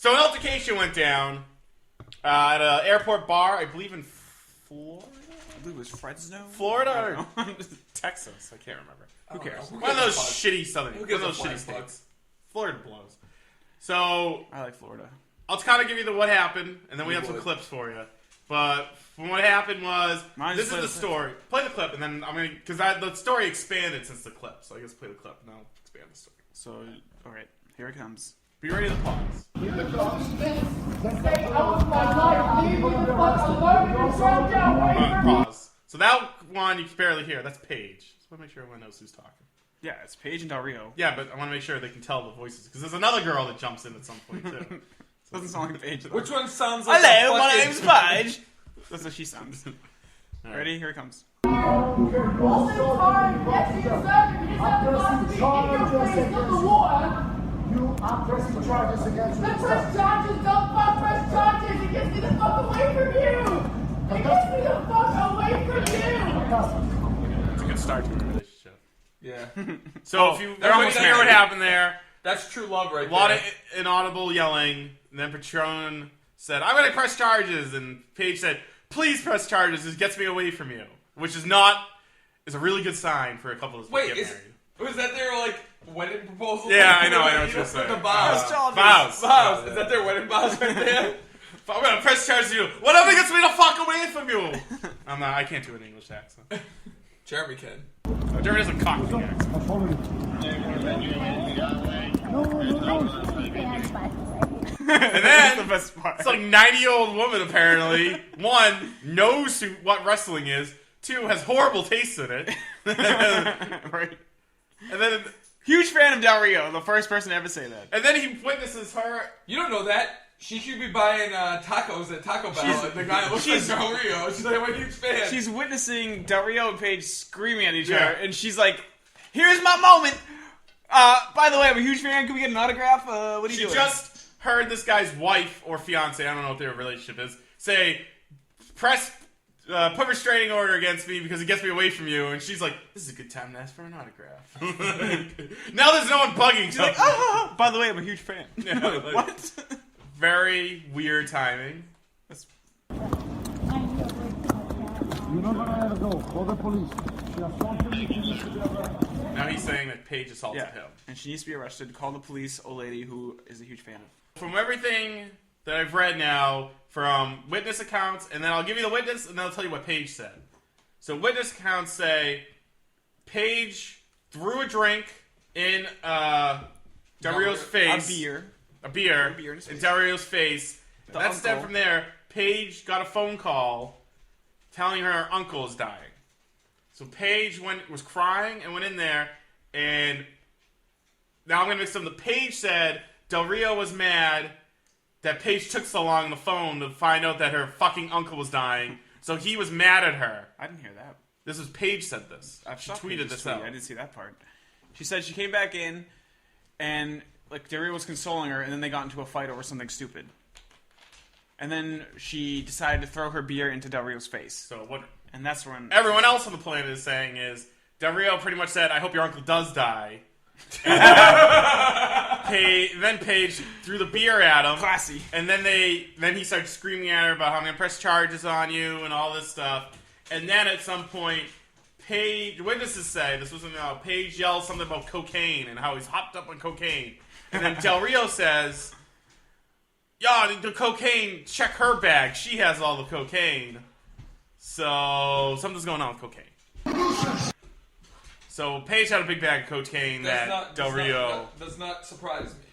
So an altercation went down at an airport bar, I believe in Florida? I believe it was Fresno? Florida or Texas? I can't remember. Who cares? One of those shitty states. Florida blows. So I like Florida. I'll kind of give you the what happened, and then we have some clips for you. But from what happened was, this is the story. Play the clip, and then I'm going to... Because the story expanded since the clip. So I guess play the clip, and I'll expand the story. So, alright. Here it comes. Be ready to pause. Pause. So that one you can barely hear. That's Paige. Just want to make sure everyone knows who's talking. Yeah, it's Paige and Del Rio. Yeah, but I want to make sure they can tell the voices. Because there's another girl that jumps in at some point, too. Doesn't sound like Paige. Which one sounds like Hello, my name's Paige. That's what she sounds. Right. Ready? Here it comes. You are pressing charges against me. The press charges, don't fuck press charges. It gets me the fuck away from you. It gets me the fuck away from you. It's a good start to a relationship. Yeah. So if you almost hear what happened there, that's true love right there. A lot of inaudible yelling. And then Patron said, I'm going to press charges. And Paige said, please press charges. This gets me away from you. Which is a really good sign for a couple that's get married. Was that their, like, wedding proposal? Yeah, I know what you're saying. The vows. Vows. Is that their wedding vows right there? I'm going to press charges to you. Whatever gets me the fuck away from you. I can't do an English accent. Jeremy can. No, Jeremy doesn't cock the accent. And then, the best part. it's like 90-year-old woman, apparently. One, knows what wrestling is. Two, has horrible taste in it. Right. And then... Huge fan of Del Rio, the first person to ever say that. And then he witnesses her... You don't know that. She should be buying tacos at Taco Bell. The guy looks like Del Rio. She's like, I'm a huge fan. She's witnessing Del Rio and Paige screaming at each other, and she's like, here's my moment. By the way, I'm a huge fan. Can we get an autograph? What are you doing? She just heard this guy's wife or fiance, I don't know what their relationship is, say, put restraining order against me because it gets me away from you. And she's like, this is a good time to ask for an autograph. Now there's no one bugging. She's like, oh, by the way, I'm a huge fan. Yeah, like, what? Very weird timing. You're not gonna let her go. Call the police. She assaulted me. She needs to be arrested. Now he's saying that Paige assaulted him. And she needs to be arrested. Call the police, old lady who is a huge fan of. From everything that I've read now, from witness accounts, and then I'll give you the witness, and then I'll tell you what Paige said. So witness accounts say Paige threw a drink in Del Rio's face. A beer in Del Rio's face. That step from there, Paige got a phone call telling her uncle is dying. So Paige was crying and went in there, and now I'm going to mix them. The Paige said Del Rio was mad that Paige took so long on the phone to find out that her fucking uncle was dying, so he was mad at her. I didn't hear that. This was Paige said this. She tweeted this out. I didn't see that part. She said she came back in, and like Del Rio was consoling her, and then they got into a fight over something stupid. And then she decided to throw her beer into Del Rio's face. So what? And that's when Everyone else on the planet is saying is Del Rio pretty much said, "I hope your uncle does die." Then Paige threw the beer at him. Classy. And then he started screaming at her about how I'm going to press charges on you and all this stuff. And then at some point, witnesses say, this wasn't Paige yells something about cocaine and how he's hopped up on cocaine. And then Del Rio says, "Yeah, the cocaine, check her bag. She has all the cocaine." So something's going on with cocaine. So Paige had a big bag of cocaine Del Rio does not surprise me.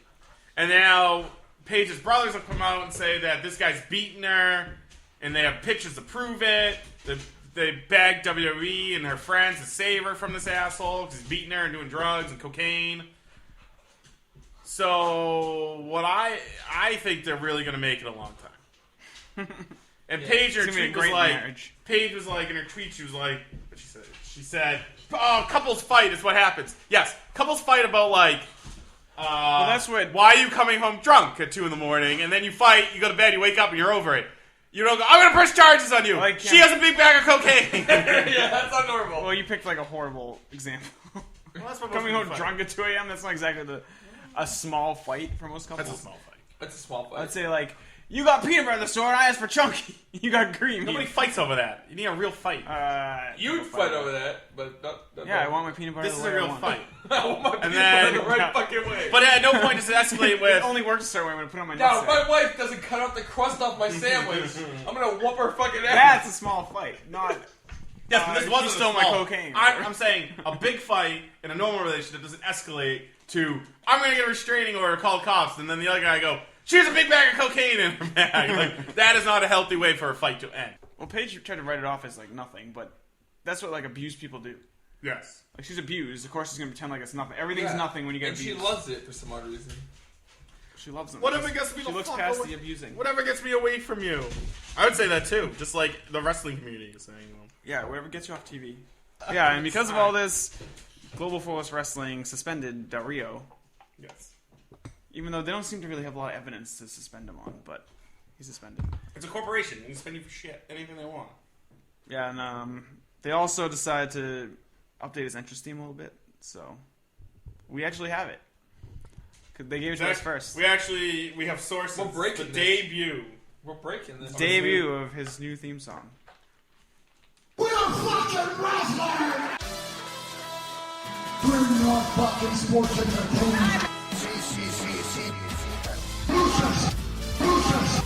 And now Paige's brothers will come out and say that this guy's beating her, and they have pictures to prove it. They begged WWE and her friends to save her from this asshole because he's beating her and doing drugs and cocaine. So what I think they're really going to make it a long time. And yeah, Paige in her tweet was like, Paige was like in her tweet, she was like, what she said? She said, "Oh, couples fight is what happens." Yes, couples fight about like, well, that's what. Why are you coming home drunk at 2 a.m? And then you fight, you go to bed, you wake up, and you're over it. You don't go, "I'm gonna press charges on you." Well, she has a big bag of cocaine. Yeah, that's not normal. Well, you picked like a horrible example. Well, that's what coming home drunk at 2 a.m. That's not exactly a small fight for most couples. That's a small fight. That's a small fight. I'd say like, you got peanut butter in the store, and I asked for chunky. You got cream. Nobody fights over that. You need a real fight. You'd fight over that, but not Yeah, I want my peanut butter. This is the a way I real want. fight. I want my peanut then- butter the right fucking way. But at no point does it escalate It with. only works a certain way when I put it on my Now, if nutsack. my wife doesn't cut out the crust off my sandwich, I'm gonna whoop her fucking ass. That's a small fight, not. Yes, but this you wasn't stole a my small. cocaine. I'm saying a big fight in a normal relationship doesn't escalate to I'm gonna get a restraining order, call cops, and then the other guy go, she has a big bag of cocaine in her bag. Like that is not a healthy way for a fight to end. Well, Paige tried to write it off as like nothing, but that's what like abused people do. Yes. Like she's abused. Of course, she's gonna pretend like it's nothing. Everything's Yeah. nothing when you get And abused. she loves it for some odd reason. She loves them. Whatever gets me She the looks fuck past away. the abusing. Whatever gets me away from you. I would say that too. Just like the wrestling community is saying. Well, Yeah, whatever gets you off TV. Yeah, and because of all this, Global Force Wrestling suspended Del Rio, yes. even though they don't seem to really have a lot of evidence to suspend him on, but he's suspended. It's a corporation. They can spend you for shit. Anything they want. Yeah, and they also decided to update his entrance theme a little bit, so we actually have it. 'Cause they gave it to us first. We have sources. We're breaking the this. debut. We're breaking this. Debut of his new theme song. We're fucking wrestlers! Bring your fucking sports entertainment. Losers! Losers!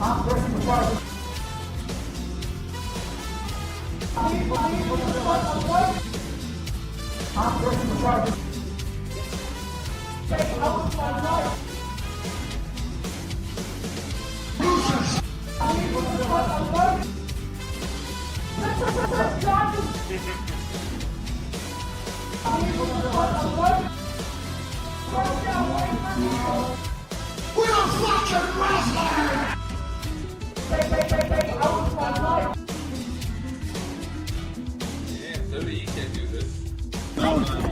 I'm pressing the button. I'm pressing the button. Losers! We're fucking wrestlers! Yeah, WWE can't do this.